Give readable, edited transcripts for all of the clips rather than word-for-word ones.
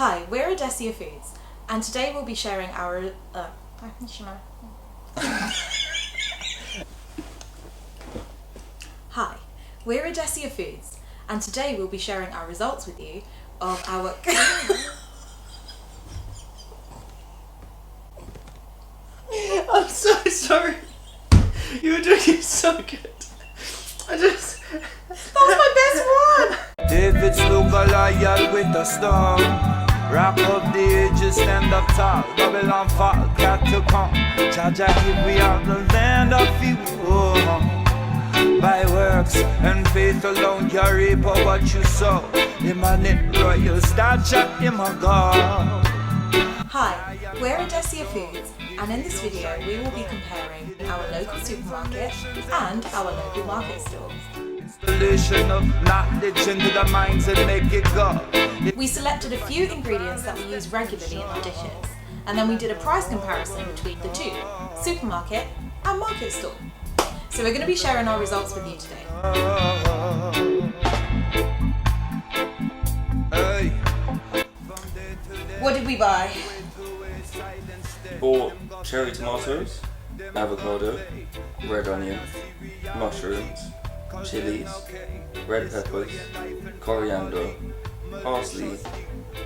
Hi, we're Odessia Foods, and today we'll be sharing our Hi, we're Odessia Foods, and today we'll be sharing our results with you of our I'm so sorry. You were doing it so good. That was my best one! David Sloop loyal with the storm. Wrap up the edges, stand up tall. Babylon fall, got to come. Jaja give we out the land of you. By works and faith alone, you reap what you sow. Him and it royal start chat, him a God. Hi, we're Odessia Foods, and in this video we will be comparing our local supermarket and our local market stores. Installation of knowledge into the minds and make it go. We selected a few ingredients that we use regularly in our dishes, and then we did a price comparison between the two, supermarket and market store. So we're going to be sharing our results with you today. What did we buy? Bought cherry tomatoes, avocado, red onion, mushrooms, chilies, red peppers, coriander, parsley,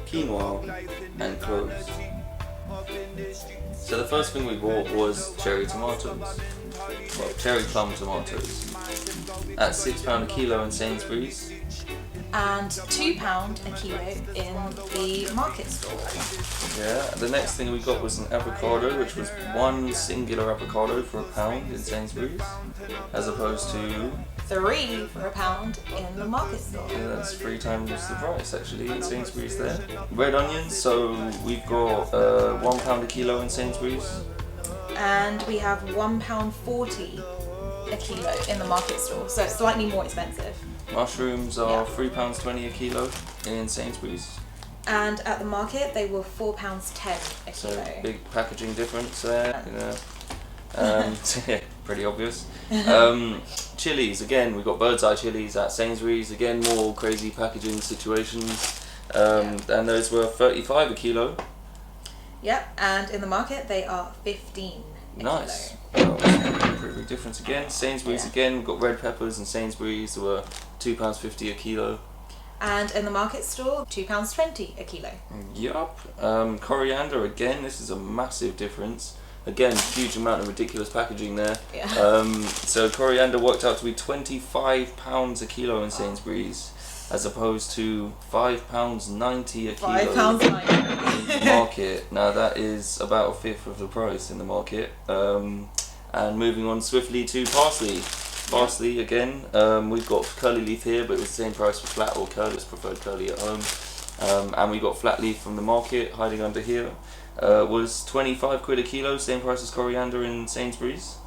quinoa, and cloves. So the first thing we bought was cherry tomatoes, well, cherry plum tomatoes, at £6 a kilo in Sainsbury's. And £2 a kilo in the market store. Yeah, the next thing we got was an avocado, which was one singular avocado for £1 in Sainsbury's, as opposed to 3 for £1 in the market store. yeah, that's 3 times the price actually in Sainsbury's there. Red onions, so we've got £1 a kilo in Sainsbury's. And we have £1.40 a kilo in the market store, so it's slightly more expensive. Mushrooms are £3.20 a kilo in Sainsbury's. And at the market they were £4.10 a So kilo. big packaging difference there, you know. Yeah, pretty obvious. Chilies, again, we've got Bird's Eye chilies at Sainsbury's, again more crazy packaging situations. And those were 35 a kilo. Yep, and in the market they are 15 a Nice. kilo. Well, pretty big difference again. Sainsbury's Yeah. again, we've got red peppers in Sainsbury's, they were £2.50 a kilo. And in the market store, £2.20 a kilo. Yup. Coriander, again, this is a massive difference. Again, huge amount of ridiculous packaging there. Yeah. So coriander worked out to be £25 a kilo in Sainsbury's, as opposed to £5.90 a kilo £5.90. in the market. Now that is about a fifth of the price in the market. And moving on swiftly to parsley. Parsley again, we've got curly leaf here, but it was the same price for flat or curly. It's preferred curly at home. And we got flat leaf from the market hiding under here. Was 25 quid a kilo, same price as coriander in Sainsbury's.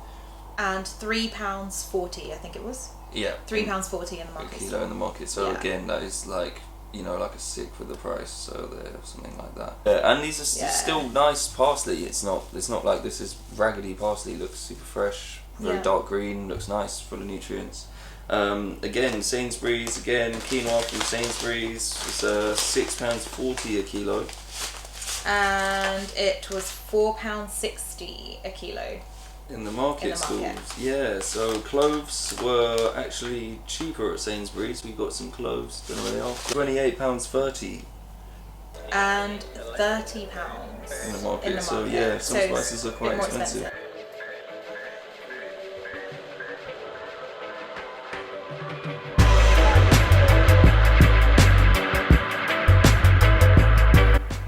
And £3.40 I think it was. Yeah. £3.40 in the A market kilo store. in the market. So Yeah. again, that is like, you know, like a sixth of the price. So there, something like that. And these are still nice parsley. It's not like this is raggedy parsley. It looks super fresh, very dark green. Looks nice, full of nutrients. Again, Sainsbury's. Again, quinoa from Sainsbury's was £6.40 a kilo. And it was £4.60 a kilo. In the market stores, market. yeah. So cloves were actually cheaper at Sainsbury's. We got some cloves. Don't know where they are. £28.30 And £30 in the market. in the So market. yeah, some So spices are it's a quite bit more expensive.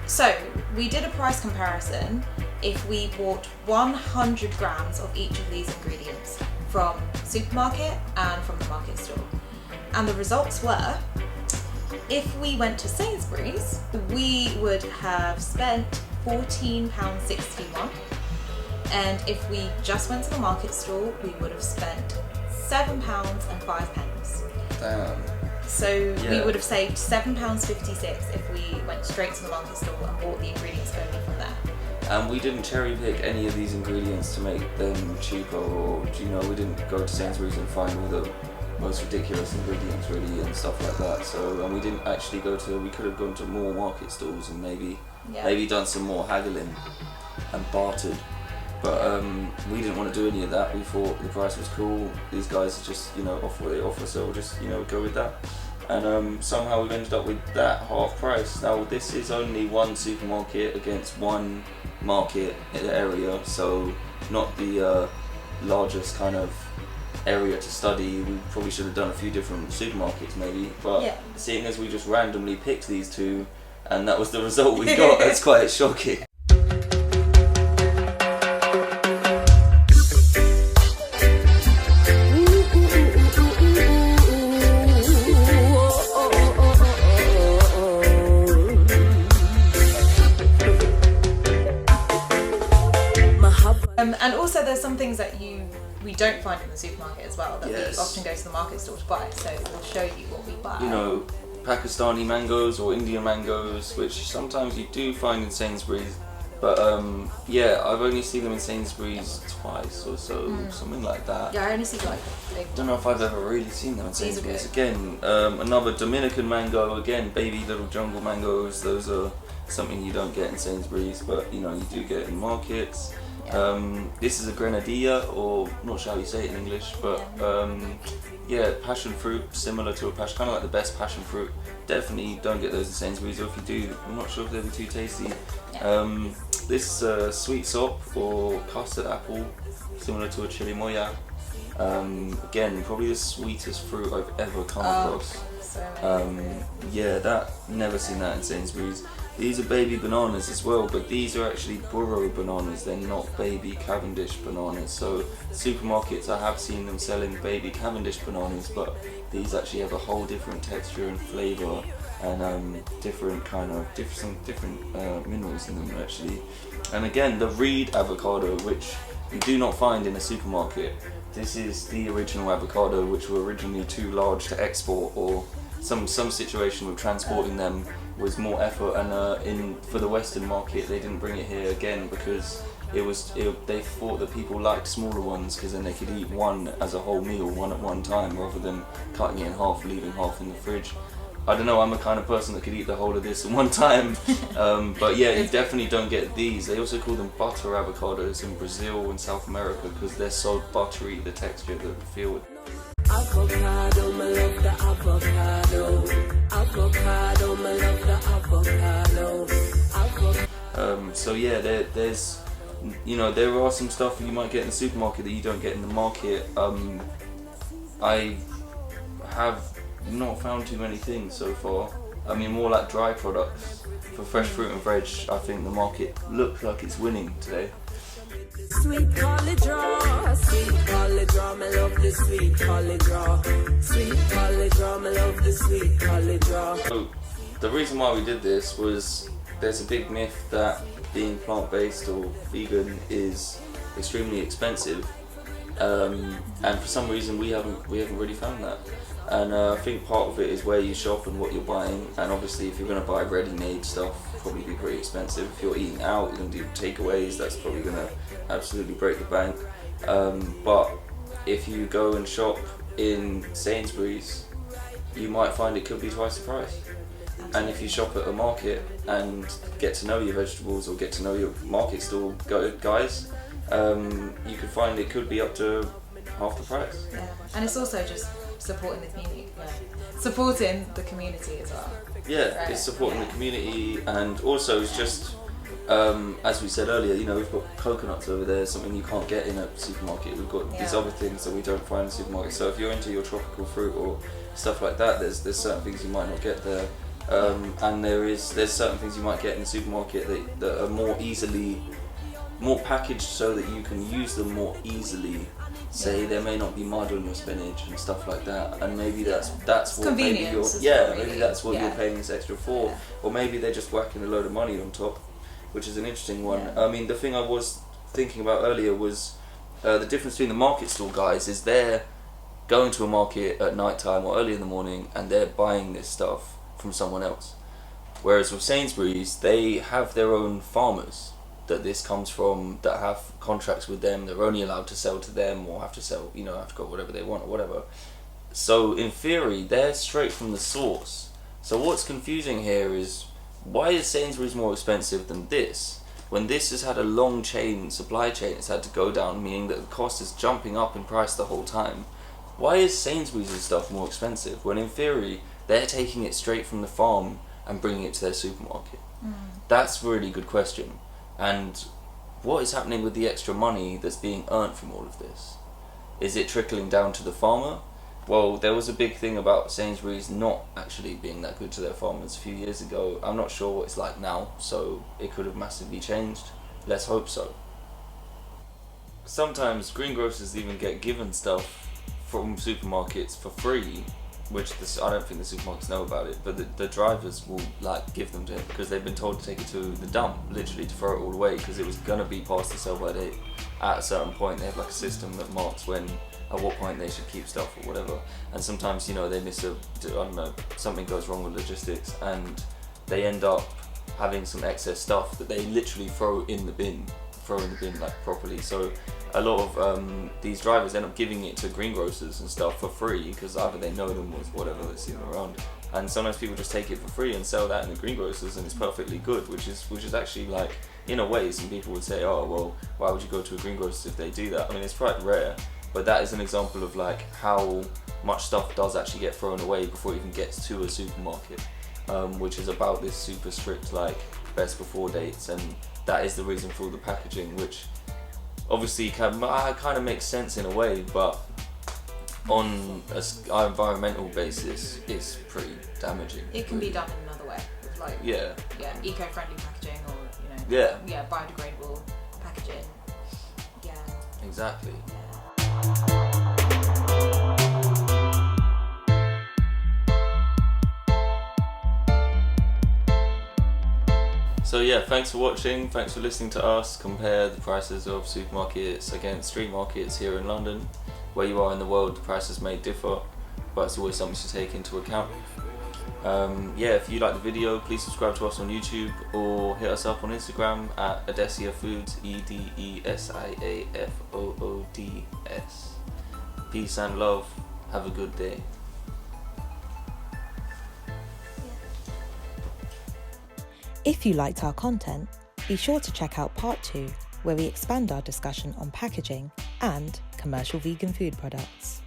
So we did a price comparison if we bought 100 grams of each of these ingredients from supermarket and from the market store. And the results were, if we went to Sainsbury's, we would have spent £14.61. And if we just went to the market store, we would have spent £7.05. Damn. So we Yeah. would have saved £7.56 if we went straight to the market store and bought the ingredients only from there. And we didn't cherry pick any of these ingredients to make them cheaper, or we didn't go to Sainsbury's and find all the most ridiculous ingredients really and stuff like that. So, and we didn't actually we could have gone to more market stalls and maybe done some more haggling and bartered. But we didn't want to do any of that. We thought the price was cool. These guys just, offer what they offer, so we'll just, go with that. And somehow we've ended up with that half price. Now this is only one supermarket against one market area, so not the largest kind of area to study. We probably should have done a few different supermarkets maybe, but seeing as we just randomly picked these two and that was the result we got, that's quite shocking. And also there's some things that we don't find in the supermarket as well that we often go to the market store to buy, so we'll show you what we buy. Pakistani mangoes or Indian mangoes, which sometimes you do find in Sainsbury's, but I've only seen them in Sainsbury's twice or so, something like that. Yeah, I only see big. Don't know if I've ever really seen them in Sainsbury's. Again, another Dominican mango, again, baby little jungle mangoes, those are something you don't get in Sainsbury's, but you do get in markets. This is a grenadilla, or not sure how you say it in English, but passion fruit, similar to a passion, kind of like the best passion fruit. Definitely don't get those in Sainsbury's, or if you do, I'm not sure if they'll be too tasty. This sweet sop or custard apple, similar to a chirimoya. Again, probably the sweetest fruit I've ever come across. Never seen that in Sainsbury's. These are baby bananas as well, but these are actually burro bananas, they're not baby Cavendish bananas. So supermarkets, I have seen them selling baby Cavendish bananas, but these actually have a whole different texture and flavour and different minerals in them actually. And again, the Reed avocado, which you do not find in a supermarket. This is the original avocado, which were originally too large to export, or some situation with transporting them was more effort, and for the Western market they didn't bring it here again because they thought that people liked smaller ones because then they could eat one as a whole meal, one at one time, rather than cutting it in half, leaving half in the fridge. I don't know, I'm the kind of person that could eat the whole of this in one time. But yeah, you definitely don't get these. They also call them butter avocados in Brazil and South America because they're so buttery, the texture, the feel. Avocado, me love the avocado. Avocado, me love the avocado. So yeah, there's there are some stuff you might get in the supermarket that you don't get in the market. I have not found too many things so far. I mean, more like dry products. For fresh fruit and veg, I think the market looks like it's winning today. Sweet collard draw, sweet collard draw, me love the sweet collard draw. Sweet collard draw, me love the sweet collard draw. So, the reason why we did this was there's a big myth that being plant-based or vegan is extremely expensive, and for some reason we haven't really found that. And I think part of it is where you shop and what you're buying, and obviously if you're going to buy ready-made stuff, probably be pretty expensive. If you're eating out, you're going to do takeaways, that's probably going to absolutely break the bank. But if you go and shop in Sainsbury's, you might find it could be twice the price. And if you shop at a market and get to know your vegetables or get to know your market stall guys, you could find it could be up to half the price. Yeah, and it's also just supporting the community, supporting the community as well. Yeah, right? It's supporting the community, and also it's just, as we said earlier, we've got coconuts over there, something you can't get in a supermarket. We've got these other things that we don't find in the supermarket. So if you're into your tropical fruit or stuff like that, there's certain things you might not get there. And there's certain things you might get in the supermarket that are more packaged so that you can use them more easily. Say there may not be mud on your spinach and stuff like that, and maybe that's what maybe that's what you're paying this extra for, or maybe they're just whacking a load of money on top, which is an interesting one. I mean, the thing I was thinking about earlier was the difference between the market stall guys is they're going to a market at night time or early in the morning and they're buying this stuff from someone else, whereas with Sainsbury's they have their own farmers that this comes from, that have contracts with them. They're only allowed to sell to them, or have to sell, have to go whatever they want or whatever. So in theory, they're straight from the source. So what's confusing here is, why is Sainsbury's more expensive than this? When this has had a long supply chain it's had to go down, meaning that the cost is jumping up in price the whole time. Why is Sainsbury's stuff more expensive when in theory they're taking it straight from the farm and bringing it to their supermarket? That's a really good question. And what is happening with the extra money that's being earned from all of this? Is it trickling down to the farmer? Well, there was a big thing about Sainsbury's not actually being that good to their farmers a few years ago. I'm not sure what it's like now, so it could have massively changed. Let's hope so. Sometimes greengrocers even get given stuff from supermarkets for free, which I don't think the supermarkets know about it, but the drivers will like give them to him because they've been told to take it to the dump, literally to throw it all away, because it was gonna be past the sell-by date. At a certain point, they have like a system that marks at what point they should keep stuff or whatever. And sometimes, you know, they miss something goes wrong with logistics, and they end up having some excess stuff that they literally throw in the bin like properly. So a lot of these drivers end up giving it to greengrocers and stuff for free because either they know them or whatever, they see them around. And sometimes people just take it for free and sell that in the greengrocers, and it's perfectly good, which is actually, like, in a way, some people would say, oh well, why would you go to a greengrocer if they do that? I mean, it's quite rare, but that is an example of like how much stuff does actually get thrown away before it even gets to a supermarket, which is about this super strict like best before dates, and that is the reason for all the packaging, which obviously kind of makes sense in a way, but on an environmental basis is pretty damaging. It can be done in another way, with like eco-friendly packaging, or biodegradable packaging. Yeah. Exactly. So yeah, thanks for watching, thanks for listening to us compare the prices of supermarkets against street markets here in London. Where you are in the world, the prices may differ, but it's always something to take into account. If you like the video, please subscribe to us on YouTube or hit us up on Instagram at Edesia Foods, EDESIAFOODS. Peace and love, have a good day. If you liked our content, be sure to check out part 2, where we expand our discussion on packaging and commercial vegan food products.